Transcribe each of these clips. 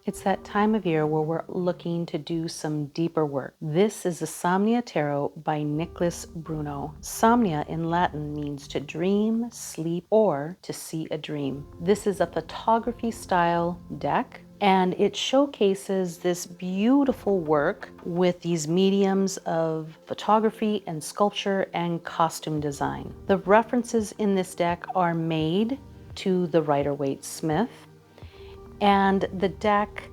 It's that time of year where we're looking to do some deeper work. This is the Somnia Tarot by Nicholas Bruno. Somnia in Latin means to dream, sleep, or to see a dream. This is a photography style deck, and it showcases this beautiful work with these mediums of photography and sculpture and costume design. The references in this deck are made to the Rider-Waite Smith, and the deck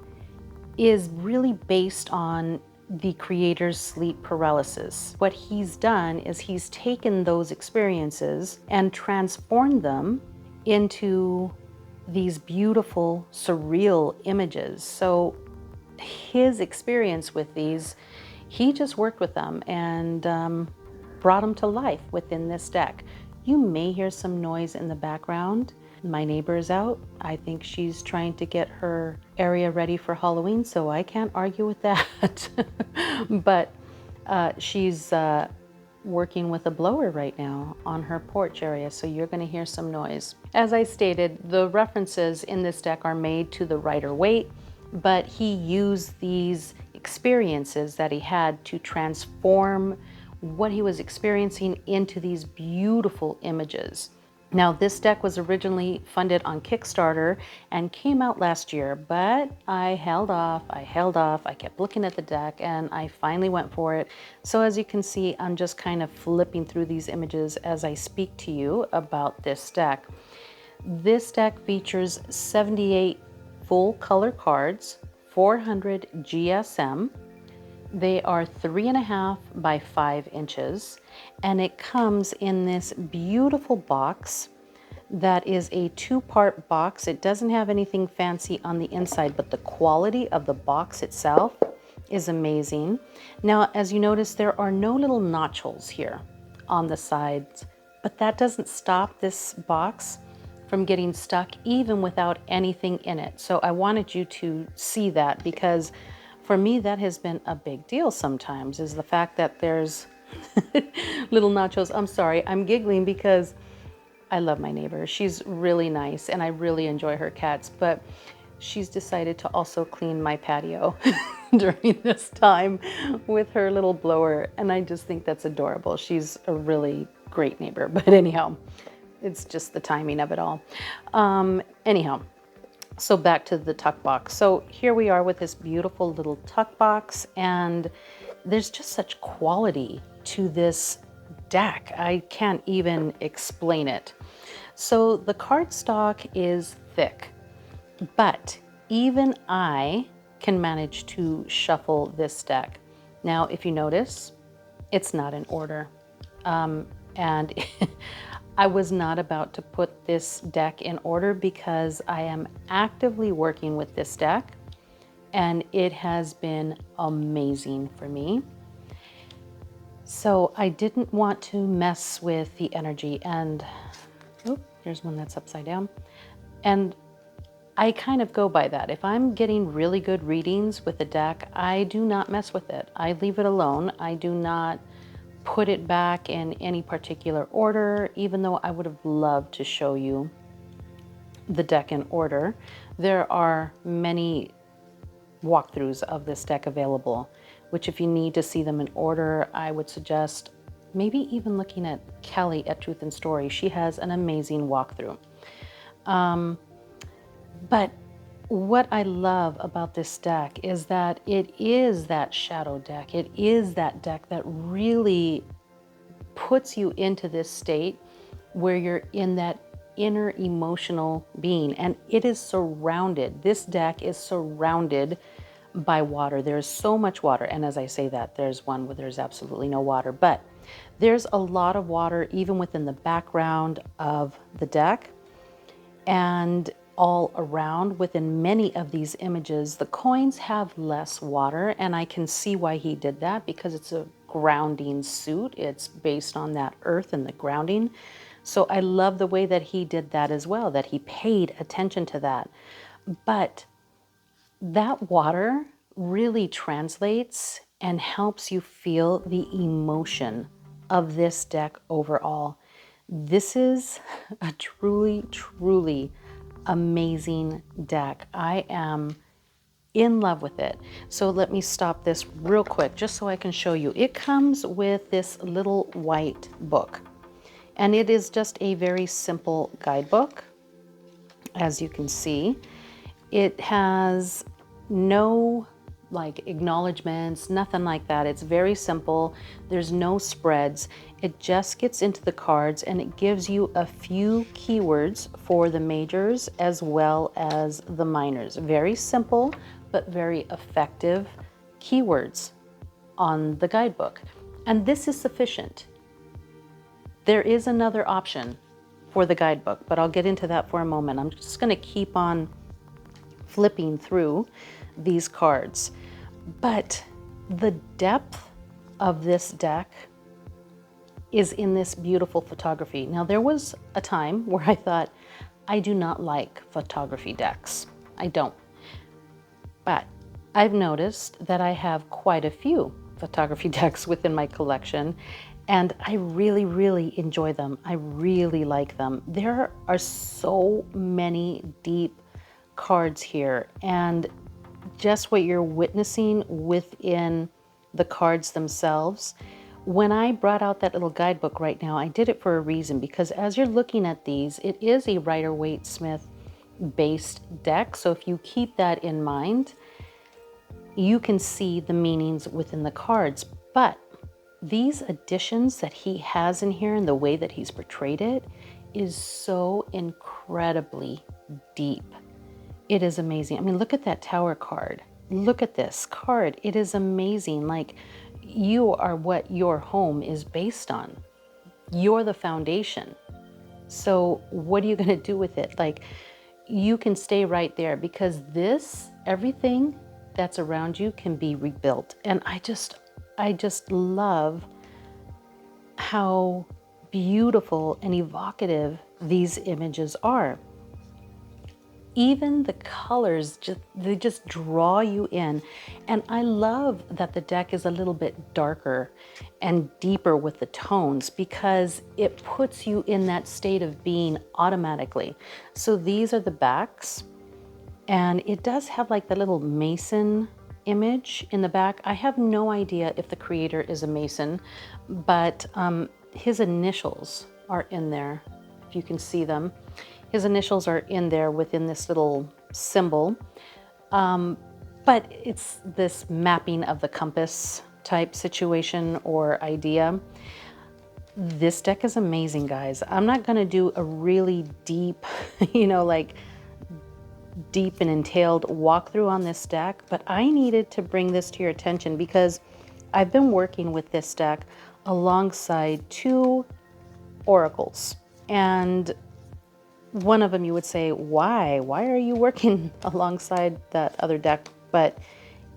is really based on the creator's sleep paralysis. What he's done is he's taken those experiences and transformed them into these beautiful, surreal images. So his experience with these, he just worked with them and brought them to life within this deck. You may hear some noise in the background. My neighbor is out. I think she's trying to get her area ready for Halloween, so I can't argue with that. But she's working with a blower right now on her porch area, so you're going to hear some noise. As I stated, the references in this deck are made to the Rider-Waite, but he used these experiences that he had to transform what he was experiencing into these beautiful images. Now, this deck was originally funded on Kickstarter and came out last year, but I held off, I kept looking at the deck, and I finally went for it. So as you can see, I'm just kind of flipping through these images as I speak to you about this deck. This deck features 78 full color cards, 400 GSM. They are 3.5 by 5 inches, and it comes in this beautiful box that is a 2-part box. It doesn't have anything fancy on the inside, but the quality of the box itself is amazing. Now, as you notice, there are no little notch holes here on the sides, but that doesn't stop this box from getting stuck even without anything in it. So I wanted you to see that, because for me, that has been a big deal sometimes, is the fact that there's little nachos. I'm sorry, I'm giggling because I love my neighbor. She's really nice and I really enjoy her cats, but she's decided to also clean my patio during this time with her little blower. And I just think that's adorable. She's a really great neighbor, but anyhow, it's just the timing of it all. Anyhow. So back to the tuck box. So here we are with this beautiful little tuck box, and there's just such quality to this deck. I can't even explain it. So the cardstock is thick, but even I can manage to shuffle this deck. Now, if you notice, it's not in order. And I was not about to put this deck in order because I am actively working with this deck and it has been amazing for me. So I didn't want to mess with the energy, and there's one that's upside down. And I kind of go by that. If I'm getting really good readings with the deck, I do not mess with it. I leave it alone. I do not put it back in any particular order, even though I would have loved to show you the deck in order. There are many walkthroughs of this deck available, which if you need to see them in order, I would suggest maybe even looking at Kelly at Truth and Story. She has an amazing walkthrough. But what I love about this deck is that it is that shadow deck. It is that deck that really puts you into this state where you're in that inner emotional being, and it is surrounded. This deck is surrounded by water. There's so much water, and as I say that, there's one where there's absolutely no water, but there's a lot of water even within the background of the deck, and all around within many of these images. The coins have less water, and I can see why he did that, because it's a grounding suit. It's based on that earth and the grounding. So I love the way that he did that as well, that he paid attention to that. But that water really translates and helps you feel the emotion of this deck overall. This is a truly, truly amazing deck. I am in love with it. So let me stop this real quick just so I can show you. It comes with this little white book, and it is just a very simple guidebook. As you can see, it has no like acknowledgements, nothing like that. It's very simple. There's no spreads. It just gets into the cards and it gives you a few keywords for the majors as well as the minors. Very simple, but very effective keywords on the guidebook. And this is sufficient. There is another option for the guidebook, but I'll get into that for a moment. I'm just going to keep on flipping through these cards. But the depth of this deck is in this beautiful photography. Now, there was a time where I thought, I do not like photography decks. I don't. But I've noticed that I have quite a few photography decks within my collection, and I really, really enjoy them. I really like them. There are so many deep cards here, and just what you're witnessing within the cards themselves. When I brought out that little guidebook right now, I did it for a reason, because as you're looking at these, it is a Rider-Waite-Smith based deck. So if you keep that in mind, you can see the meanings within the cards. But these additions that he has in here and the way that he's portrayed it is so incredibly deep. It is amazing. I mean, look at that Tower card. Look at this card. It is amazing. Like, you are what your home is based on. You're the foundation. So what are you going to do with it? Like, you can stay right there, because this, everything that's around you can be rebuilt. And I just love how beautiful and evocative these images are. Even the colors, they just draw you in. And I love that the deck is a little bit darker and deeper with the tones, because it puts you in that state of being automatically. So these are the backs, and it does have like the little Mason image in the back. I have no idea if the creator is a Mason, but his initials are in there, if you can see them. His initials are in there within this little symbol, but it's this mapping of the compass type situation or idea. This deck is amazing, guys. I'm not going to do a really deep, like deep and entailed walkthrough on this deck, but I needed to bring this to your attention because I've been working with this deck alongside two oracles. And one of them you would say, why are you working alongside that other deck? But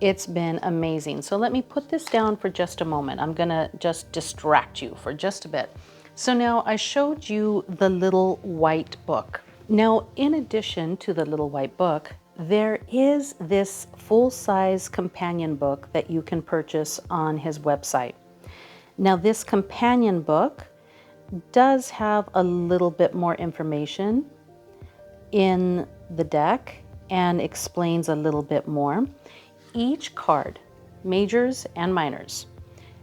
it's been amazing. So let me put this down for just a moment. I'm gonna just distract you for just a bit. So now I showed you the little white book. Now, in addition to the little white book, there is this full-size companion book that you can purchase on his website. Now, this companion book does have a little bit more information in the deck and explains a little bit more. Each card, majors and minors,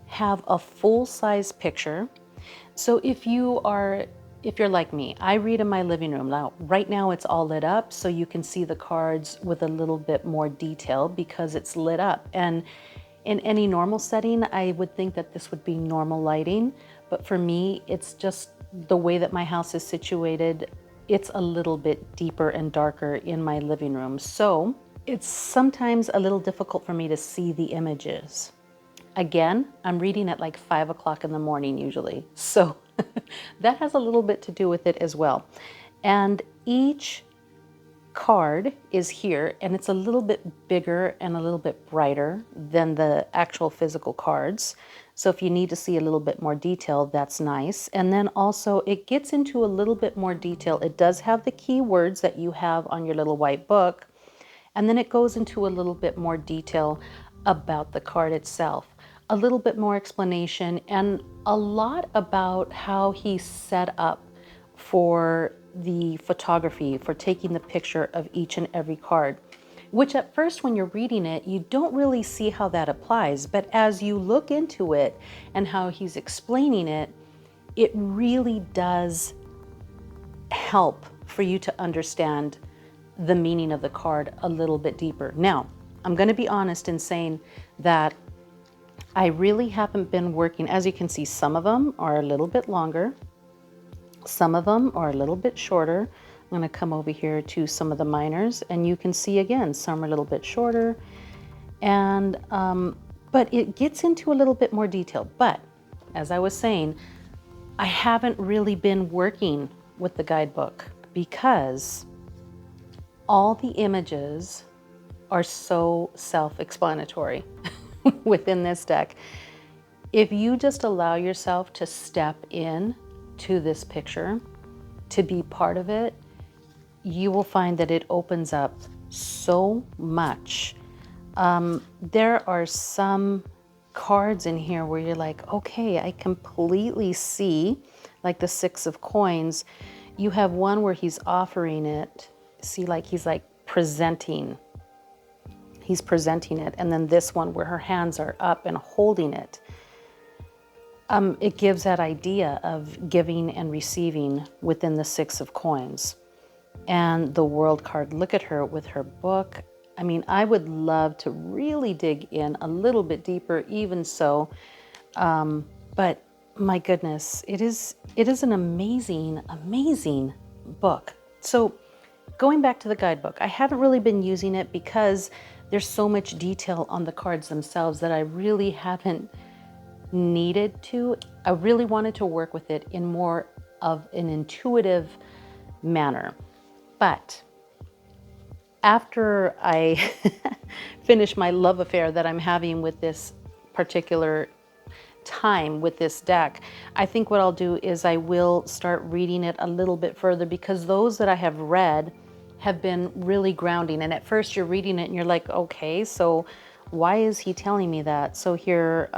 have a full-size picture. So if you're like me, I read in my living room. Now, right now it's all lit up, so you can see the cards with a little bit more detail because it's lit up. And in any normal setting, I would think that this would be normal lighting. But for me, it's just the way that my house is situated. It's a little bit deeper and darker in my living room. So it's sometimes a little difficult for me to see the images. Again, I'm reading at like 5 o'clock in the morning usually. So that has a little bit to do with it as well. And each card is here, and it's a little bit bigger and a little bit brighter than the actual physical cards. So if you need to see a little bit more detail, that's nice. And then also it gets into a little bit more detail. It does have the keywords that you have on your little white book. And then it goes into a little bit more detail about the card itself, a little bit more explanation, and a lot about how he's set up for the photography, for taking the picture of each and every card. which at first when you're reading it, you don't really see how that applies. But as you look into it and how he's explaining it, it really does help for you to understand the meaning of the card a little bit deeper. Now, I'm going to be honest in saying that I really haven't been working. As you can see, some of them are a little bit longer. Some of them are a little bit shorter. I'm going to come over here to some of the minors, and you can see again, some are a little bit shorter. And, but it gets into a little bit more detail. But as I was saying, I haven't really been working with the guidebook because all the images are so self-explanatory within this deck. If you just allow yourself to step in to this picture, to be part of it, you will find that it opens up so much. There are some cards in here where you're like, okay, I completely see, like the Six of Coins. You have one where he's offering it. See, like he's like presenting. He's presenting it. And then this one where her hands are up and holding it. It gives that idea of giving and receiving within the Six of Coins. And the World card, look at her with her book. I mean, I would love to really dig in a little bit deeper, even so. But my goodness, it is an amazing, amazing book. So going back to the guidebook, I haven't really been using it because there's so much detail on the cards themselves that I really haven't needed to. I really wanted to work with it in more of an intuitive manner. But after I finish my love affair that I'm having with this particular time with this deck, I think what I'll do is I will start reading it a little bit further, because those that I have read have been really grounding. And at first you're reading it and you're like, okay, so why is he telling me that? So here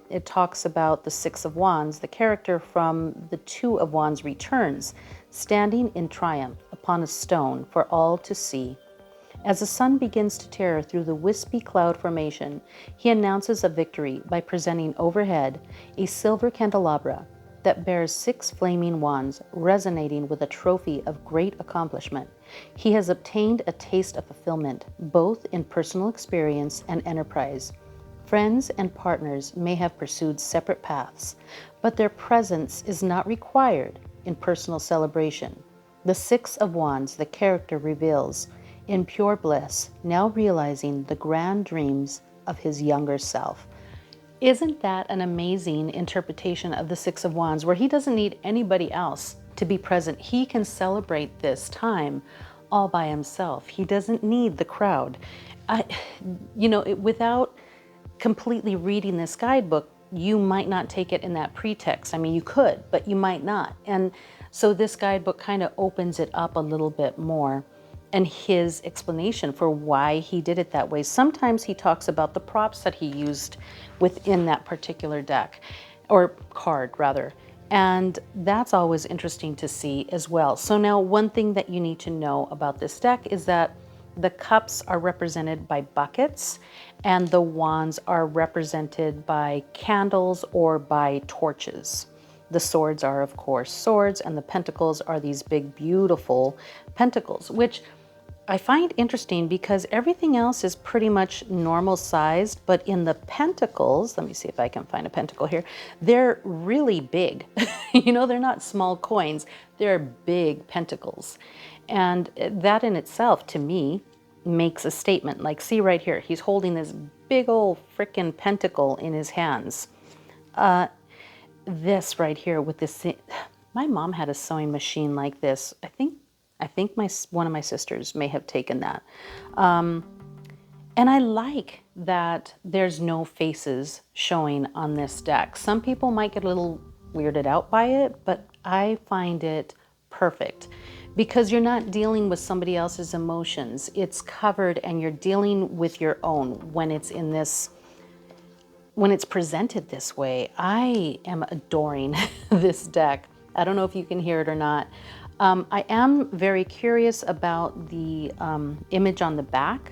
it talks about the Six of Wands. The character from the Two of Wands returns, standing in triumph upon a stone for all to see. As the sun begins to tear through the wispy cloud formation, he announces a victory by presenting overhead a silver candelabra that bears 6 flaming wands, resonating with a trophy of great accomplishment. He has obtained a taste of fulfillment, both in personal experience and enterprise. Friends and partners may have pursued separate paths, but their presence is not required in personal celebration. The Six of Wands, the character reveals, in pure bliss, now realizing the grand dreams of his younger self. Isn't that an amazing interpretation of the Six of Wands, where he doesn't need anybody else to be present? He can celebrate this time all by himself. He doesn't need the crowd. Without completely reading this guidebook, you might not take it in that pretext. I mean, you could, but you might not. And so this guidebook kind of opens it up a little bit more, and his explanation for why he did it that way. Sometimes he talks about the props that he used within that particular deck, or card rather. And that's always interesting to see as well. So now one thing that you need to know about this deck is that the cups are represented by buckets, and the wands are represented by candles or by torches. The swords are, of course, swords, and the pentacles are these big, beautiful pentacles, which I find interesting because everything else is pretty much normal sized, but in the pentacles, let me see if I can find a pentacle here, they're really big. They're not small coins, they're big pentacles. And that in itself, to me, makes a statement. Like, see right here, he's holding this big old frickin' pentacle in his hands. This right here with this, my mom had a sewing machine like this. I think one of my sisters may have taken that. And I like that there's no faces showing on this deck. Some people might get a little weirded out by it, but I find it perfect because you're not dealing with somebody else's emotions. It's covered and you're dealing with your own when it's in this, when it's presented this way. I am adoring this deck. I don't know if you can hear it or not. I am very curious about the image on the back.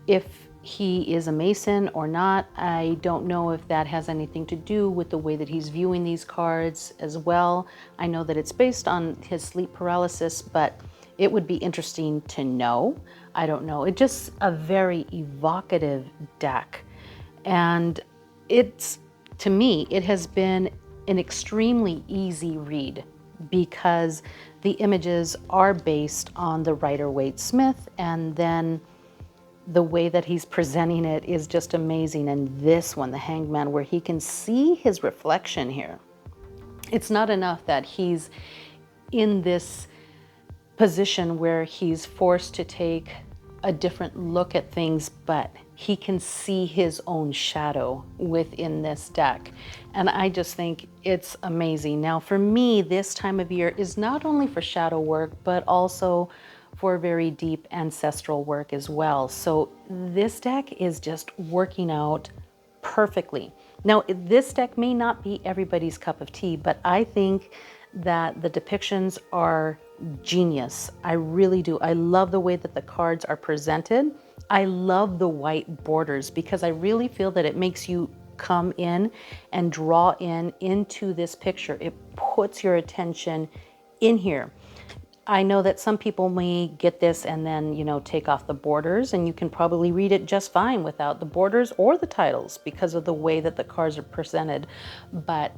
If he is a Mason or not, I don't know if that has anything to do with the way that he's viewing these cards as well. I know that it's based on his sleep paralysis, but it would be interesting to know. I don't know. It's just a very evocative deck. And it's, to me, it has been an extremely easy read because the images are based on the Rider-Waite-Smith, and then the way that he's presenting it is just amazing. And this one, the Hanged Man, where he can see his reflection here. It's not enough that he's in this position where he's forced to take a different look at things, but he can see his own shadow within this deck. And I just think it's amazing. Now, for me, this time of year is not only for shadow work, but also for very deep ancestral work as well. So this deck is just working out perfectly. Now, this deck may not be everybody's cup of tea, but I think that the depictions are genius. I really do. I love the way that the cards are presented. I love the white borders because I really feel that it makes you come in and draw in into this picture. It puts your attention in here. I know that some people may get this and then, you know, take off the borders, and you can probably read it just fine without the borders or the titles because of the way that the cards are presented. But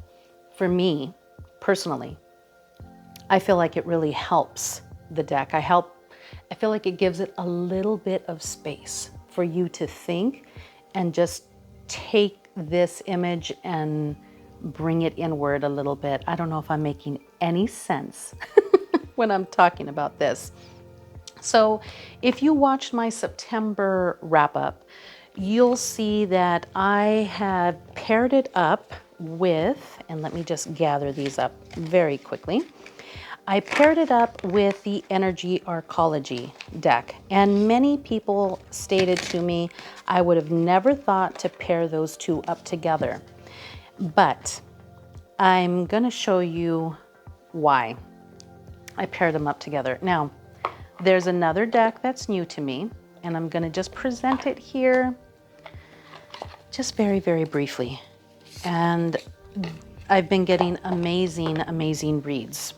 for me, personally, I feel like it really helps the deck. I feel like it gives it a little bit of space for you to think and just take this image and bring it inward a little bit. I don't know if I'm making any sense when I'm talking about this. So if you watched my September wrap up, you'll see that I have paired it up with, and let me just gather these up very quickly. I paired it up with the Energy Arcology deck, and many people stated to me I would have never thought to pair those two up together. But I'm going to show you why I paired them up together. Now, there's another deck that's new to me, and I'm going to just present it here just very, very briefly. And I've been getting amazing, amazing reads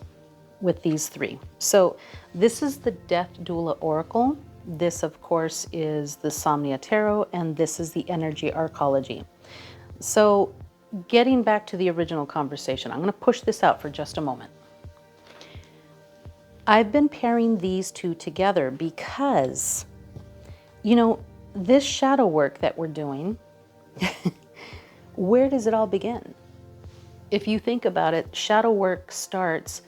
with these three. So this is the Death Doula Oracle. This, of course, is the Somnia Tarot, and this is the Energy Arcology. So getting back to the original conversation, I'm going to push this out for just a moment. I've been pairing these two together because, you know, this shadow work that we're doing, where does it all begin? If you think about it, shadow work starts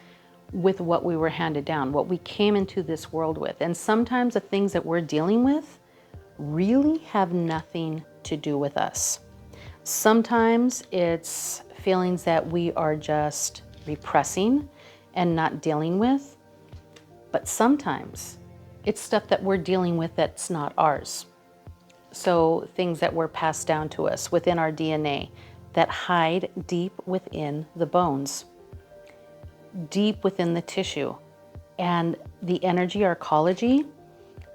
with what we were handed down, what we came into this world with. And sometimes the things that we're dealing with really have nothing to do with us. Sometimes it's feelings that we are just repressing and not dealing with. But sometimes it's stuff that we're dealing with that's not ours. So things that were passed down to us within our DNA that hide deep within the bones, deep within the tissue. And the Energy Arcology,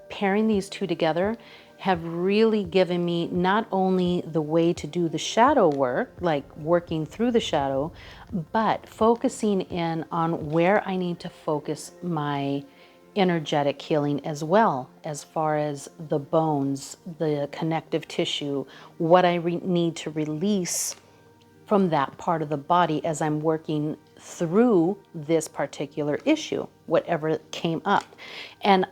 pairing these two together, have really given me not only the way to do the shadow work, like working through the shadow, but focusing in on where I need to focus my energetic healing as well, as far as the bones, the connective tissue, what I need to release from that part of the body as I'm working through this particular issue, whatever came up. And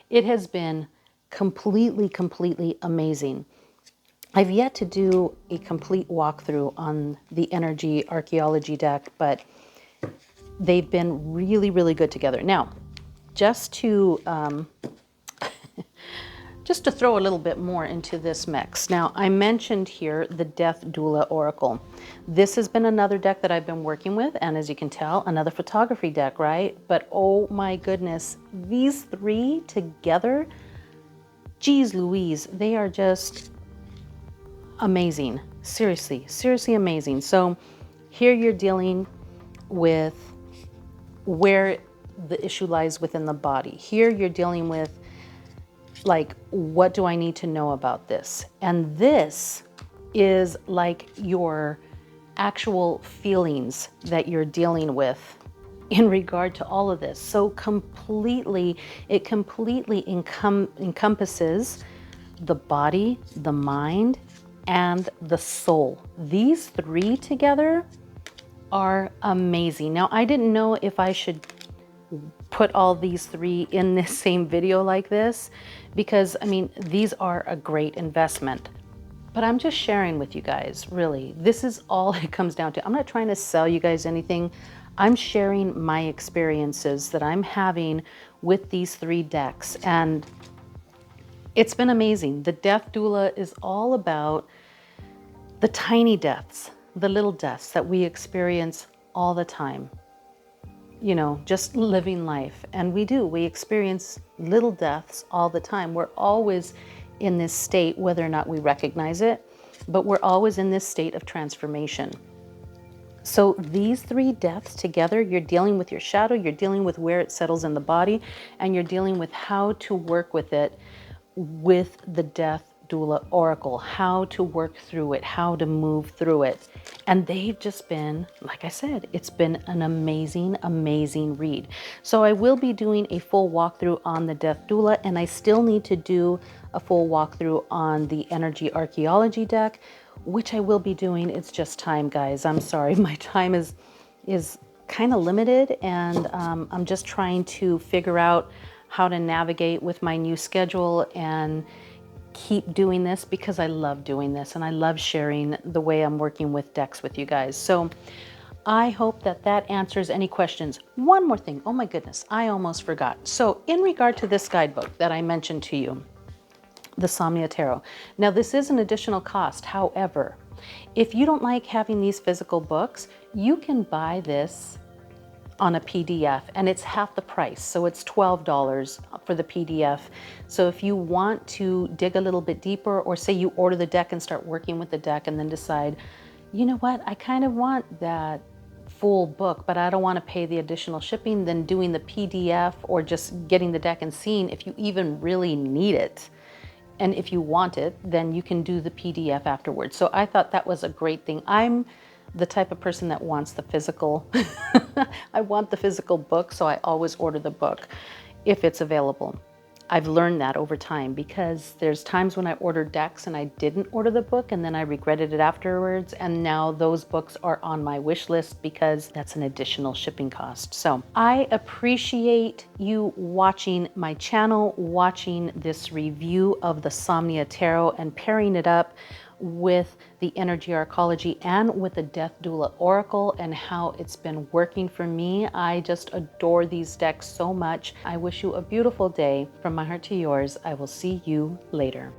it has been completely amazing. I've yet to do a complete walkthrough on the Energy Archaeology deck, but they've been really good together. Now, just to throw a little bit more into this mix. Now, I mentioned here the Death Doula Oracle. This has been another deck that I've been working with, and as you can tell, another photography deck, right? But oh my goodness, these three together, geez Louise, they are just amazing. Seriously amazing. So here you're dealing with where the issue lies within the body. Here you're dealing with like, what do I need to know about this? And this is like your actual feelings that you're dealing with in regard to all of this. So it completely encompasses the body, the mind, and the soul. These three together are amazing. Now, I didn't know if I should put all these three in this same video like this, because I mean, these are a great investment. But I'm just sharing with you guys, really. This is all it comes down to. I'm not trying to sell you guys anything. I'm sharing my experiences that I'm having with these three decks. And it's been amazing. The death doula is all about the tiny deaths, the little deaths that we experience all the time. You know, just living life. And we experience little deaths all the time. We're always in this state, whether or not we recognize it, but we're always in this state of transformation. So these three deaths together, you're dealing with your shadow, you're dealing with where it settles in the body, and you're dealing with how to work with it with the death doula oracle, how to work through it, how to move through it. And they've just been, like I said, it's been an amazing, amazing read. So I will be doing a full walkthrough on the death doula, and I still need to do a full walkthrough on the energy archaeology deck, which I will be doing. It's just time, guys. I'm sorry, my time is kind of limited, and I'm just trying to figure out how to navigate with my new schedule and keep doing this, because I love doing this and I love sharing the way I'm working with decks with you guys. So I hope that that answers any questions. One more thing. Oh my goodness, I almost forgot. So in regard to this guidebook that I mentioned to you, the Somnia Tarot. Now this is an additional cost. However, if you don't like having these physical books, you can buy this on a PDF, and it's half the price. So it's $12 for the PDF. So if you want to dig a little bit deeper, or say you order the deck and start working with the deck and then decide, you know what, I kind of want that full book, but I don't want to pay the additional shipping, then doing the PDF or just getting the deck and seeing if you even really need it. And if you want it, then you can do the PDF afterwards. So I thought that was a great thing. I'm the type of person that wants the physical. I want the physical book, so I always order the book if it's available. I've learned that over time, because there's times when I ordered decks and I didn't order the book, and then I regretted it afterwards. And now those books are on my wish list because that's an additional shipping cost. So I appreciate you watching my channel, watching this review of the Somnia Tarot and pairing it up with the energy archaeology and with the death doula oracle, and how it's been working for me. I just adore these decks so much. I wish you a beautiful day. From my heart to yours, I will see you later.